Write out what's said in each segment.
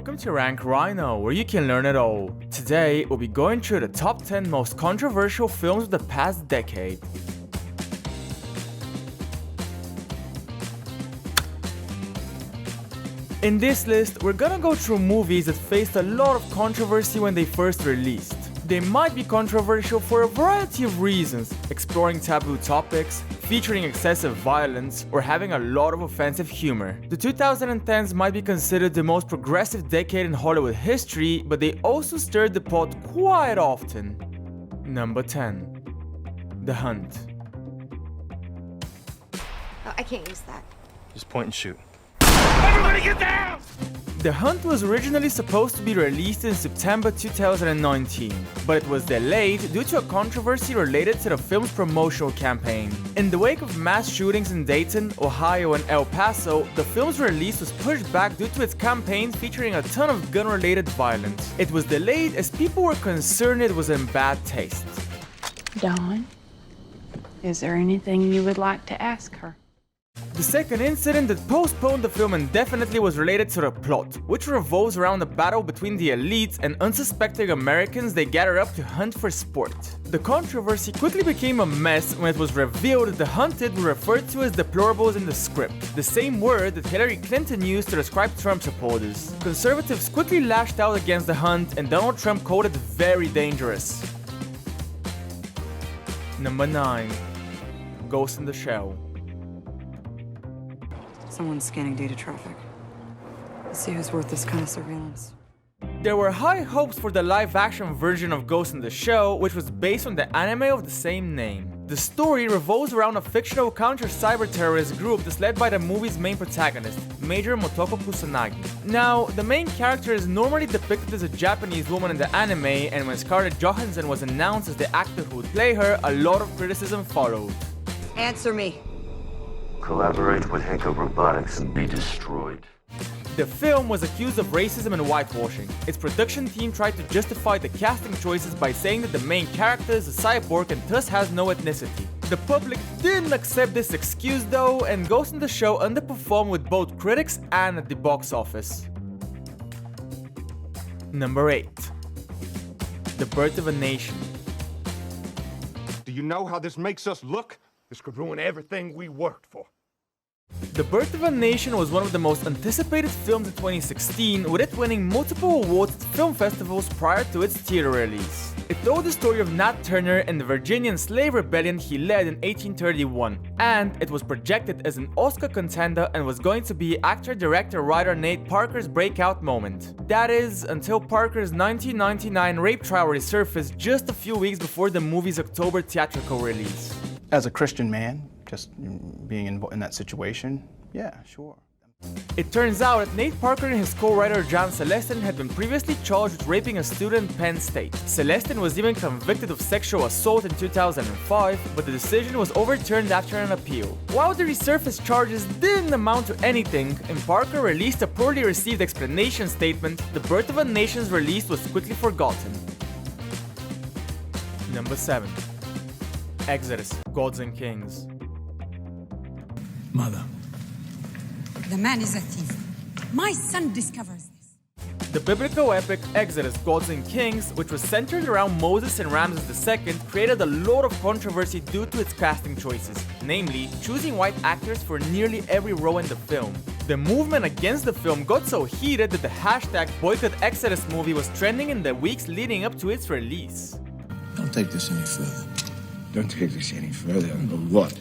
Welcome to Rank Rhino, where you can learn it all. Today, we'll be going through the top 10 most controversial films of the past decade. In this list, we're gonna go through movies that faced a lot of controversy when they first released. They might be controversial for a variety of reasons, exploring taboo topics, featuring excessive violence, or having a lot of offensive humor. The 2010s might be considered the most progressive decade in Hollywood history, but they also stirred the pot quite often. Number 10. The Hunt. Oh, I can't use that. Just point and shoot. Everybody get down! The Hunt was originally supposed to be released in September 2019, but it was delayed due to a controversy related to the film's promotional campaign. In the wake of mass shootings in Dayton, Ohio and El Paso, the film's release was pushed back due to its campaign featuring a ton of gun-related violence. It was delayed as people were concerned it was in bad taste. Dawn, is there anything you would like to ask her? The second incident that postponed the film indefinitely was related to the plot, which revolves around a battle between the elites and unsuspecting Americans they gather up to hunt for sport. The controversy quickly became a mess when it was revealed that the hunted were referred to as deplorables in the script, the same word that Hillary Clinton used to describe Trump supporters. Conservatives quickly lashed out against the Hunt, and Donald Trump called it very dangerous. Number 9. Ghost in the Shell. Someone's scanning data traffic. Let's see who's worth this kind of surveillance. There were high hopes for the live-action version of Ghost in the Shell, which was based on the anime of the same name. The story revolves around a fictional counter-cyber-terrorist group that's led by the movie's main protagonist, Major Motoko Kusanagi. Now, the main character is normally depicted as a Japanese woman in the anime, and when Scarlett Johansson was announced as the actor who would play her, a lot of criticism followed. Answer me. Collaborate with Henko Robotics and be destroyed. The film was accused of racism and whitewashing. Its production team tried to justify the casting choices by saying that the main character is a cyborg and thus has no ethnicity. The public didn't accept this excuse though, and Ghost in the Shell underperformed with both critics and at the box office. Number 8. The Birth of a Nation. Do you know how this makes us look? This could ruin everything we worked for. The Birth of a Nation was one of the most anticipated films in 2016, with it winning multiple awards at film festivals prior to its theater release. It told the story of Nat Turner and the Virginian slave rebellion he led in 1831, and it was projected as an Oscar contender and was going to be actor-director-writer Nate Parker's breakout moment. That is, until Parker's 1999 rape trial resurfaced just a few weeks before the movie's October theatrical release. As a Christian man, just being in that situation, yeah, sure. It turns out that Nate Parker and his co-writer John Celestin had been previously charged with raping a student at Penn State. Celestin was even convicted of sexual assault in 2005, but the decision was overturned after an appeal. While the resurfaced charges didn't amount to anything, and Parker released a poorly received explanation statement, The Birth of a Nation's release was quickly forgotten. Number 7. Exodus, Gods and Kings. Mother. The man is a thief. My son discovers this. The biblical epic Exodus, Gods and Kings, which was centered around Moses and Ramses II, created a lot of controversy due to its casting choices, namely, choosing white actors for nearly every role in the film. The movement against the film got so heated that the hashtag #BoycottExodus movie was trending in the weeks leading up to its release. Don't take this any further. Don't take this any further. What?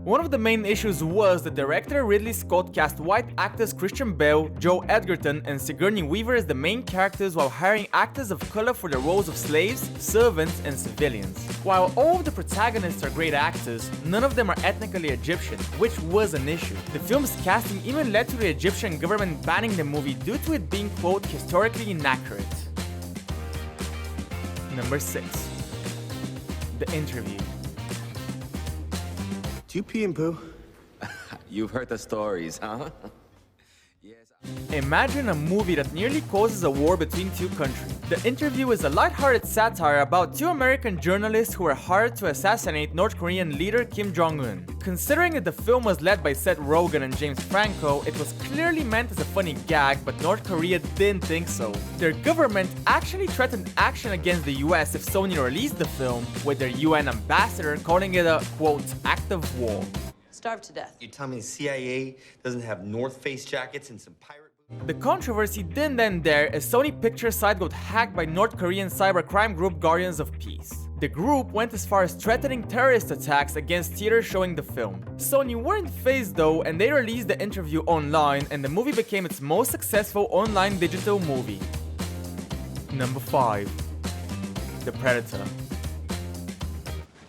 One of the main issues was that director Ridley Scott cast white actors Christian Bale, Joe Edgerton, and Sigourney Weaver as the main characters while hiring actors of color for the roles of slaves, servants, and civilians. While all of the protagonists are great actors, none of them are ethnically Egyptian, which was an issue. The film's casting even led to the Egyptian government banning the movie due to it being, quote, historically inaccurate. Number 6. The Interview. Do you pee and poo? You've heard the stories, huh? Imagine a movie that nearly causes a war between two countries. The Interview is a lighthearted satire about two American journalists who were hired to assassinate North Korean leader Kim Jong-un. Considering that the film was led by Seth Rogen and James Franco, it was clearly meant as a funny gag, but North Korea didn't think so. Their government actually threatened action against the US if Sony released the film, with their UN ambassador calling it a, quote, act of war. Starved to death. You tell me the CIA doesn't have North Face jackets and some pirate... The controversy didn't end there, as Sony Pictures site got hacked by North Korean cybercrime group Guardians of Peace. The group went as far as threatening terrorist attacks against theaters showing the film. Sony weren't fazed though, and they released The Interview online, and the movie became its most successful online digital movie. Number 5. The Predator.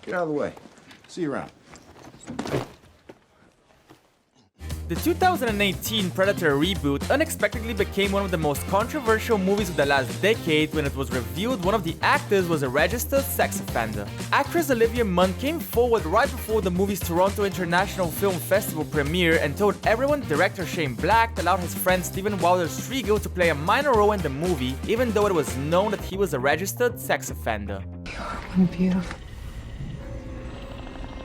Get out of the way. See you around. The 2018 Predator reboot unexpectedly became one of the most controversial movies of the last decade when it was revealed one of the actors was a registered sex offender. Actress Olivia Munn came forward right before the movie's Toronto International Film Festival premiere and told everyone director Shane Black allowed his friend Steven Wilder Striegel to play a minor role in the movie, even though it was known that he was a registered sex offender. I'm beautiful.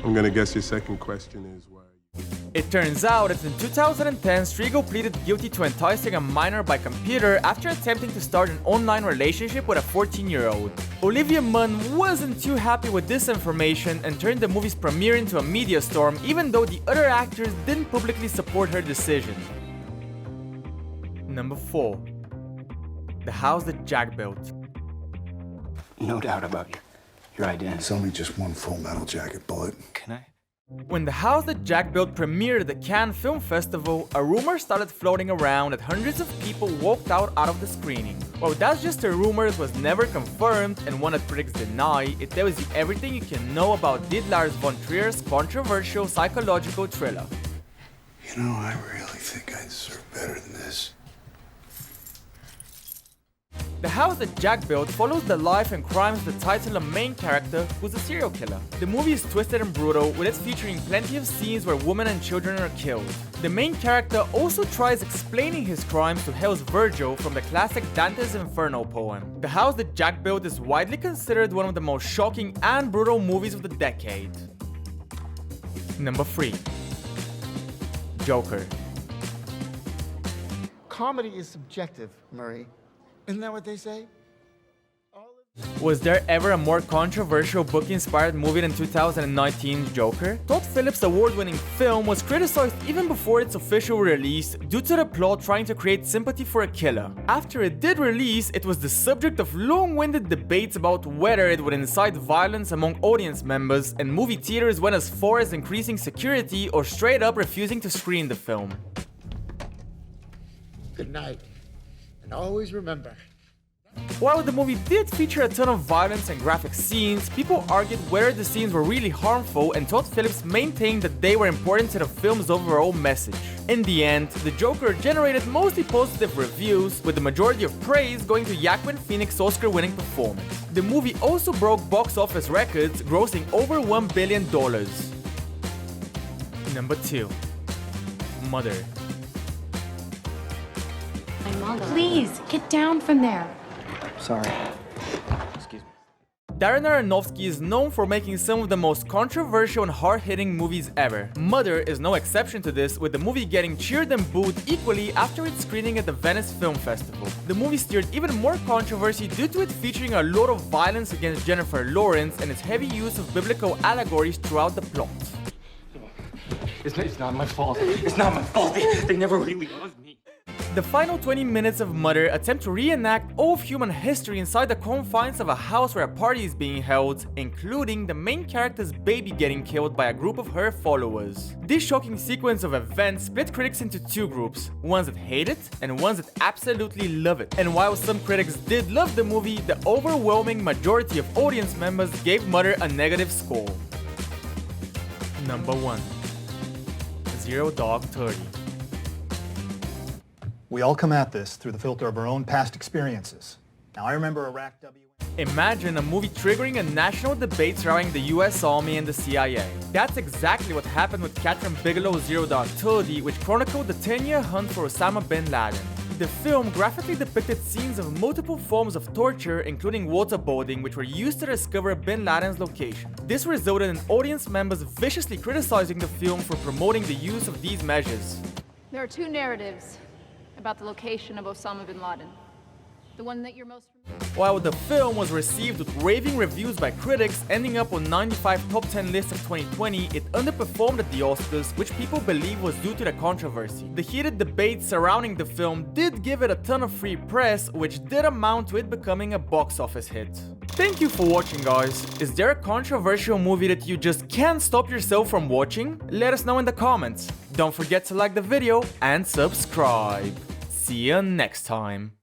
I'm gonna guess your second question is why. It turns out that in 2010, Striegel pleaded guilty to enticing a minor by computer after attempting to start an online relationship with a 14-year-old. Olivia Munn wasn't too happy with this information and turned the movie's premiere into a media storm, even though the other actors didn't publicly support her decision. Number 4. The House That Jack Built. No doubt about your identity. It's only just one Full Metal Jacket bullet. Can I? When The House That Jack Built premiered at the Cannes Film Festival, a rumor started floating around that hundreds of people walked out of the screening. While that's just a rumor that was never confirmed and one that critics deny, it tells you everything you can know about Did Lars von Trier's controversial psychological thriller. You know, I really think I deserve better than this. The House That Jack Built follows the life and crimes of the titular main character, who's a serial killer. The movie is twisted and brutal, with it featuring plenty of scenes where women and children are killed. The main character also tries explaining his crimes to Hell's Virgil from the classic Dante's Inferno poem. The House That Jack Built is widely considered one of the most shocking and brutal movies of the decade. Number 3. Joker. Comedy is subjective, Murray. Isn't that what they say? Was there ever a more controversial book-inspired movie than 2019's Joker? Todd Phillips' award-winning film was criticized even before its official release due to the plot trying to create sympathy for a killer. After it did release, it was the subject of long-winded debates about whether it would incite violence among audience members, and movie theaters went as far as increasing security or straight up refusing to screen the film. Good night. And always remember. While the movie did feature a ton of violence and graphic scenes, people argued whether the scenes were really harmful, and Todd Phillips maintained that they were important to the film's overall message. In the end, The Joker generated mostly positive reviews, with the majority of praise going to Joaquin Phoenix's Oscar-winning performance. The movie also broke box office records, grossing over $1 billion. Number 2. Mother. Please, get down from there. Sorry. Excuse me. Darren Aronofsky is known for making some of the most controversial and hard-hitting movies ever. Mother is no exception to this, with the movie getting cheered and booed equally after its screening at the Venice Film Festival. The movie stirred even more controversy due to it featuring a lot of violence against Jennifer Lawrence and its heavy use of biblical allegories throughout the plot. It's not my fault. It's not my fault. They never really loved me. The final 20 minutes of Mother attempt to reenact all of human history inside the confines of a house where a party is being held, including the main character's baby getting killed by a group of her followers. This shocking sequence of events split critics into two groups, ones that hate it and ones that absolutely love it. And while some critics did love the movie, the overwhelming majority of audience members gave Mother a negative score. Number 1. Zero Dark 30. We all come at this through the filter of our own past experiences. Now, I remember Iraq W. Imagine a movie triggering a national debate surrounding the US Army and the CIA. That's exactly what happened with Catherine Bigelow's Zero Dark 30, which chronicled the 10-year hunt for Osama bin Laden. The film graphically depicted scenes of multiple forms of torture, including waterboarding, which were used to discover bin Laden's location. This resulted in audience members viciously criticizing the film for promoting the use of these measures. There are two narratives about the location of Osama bin Laden. The one that you're most familiar with. While the film was received with raving reviews by critics, ending up on 95 top 10 lists of 2020, it underperformed at the Oscars, which people believe was due to the controversy. The heated debate surrounding the film did give it a ton of free press, which did amount to it becoming a box office hit. Thank you for watching, guys. Is there a controversial movie that you just can't stop yourself from watching? Let us know in the comments. Don't forget to like the video and subscribe. See you next time.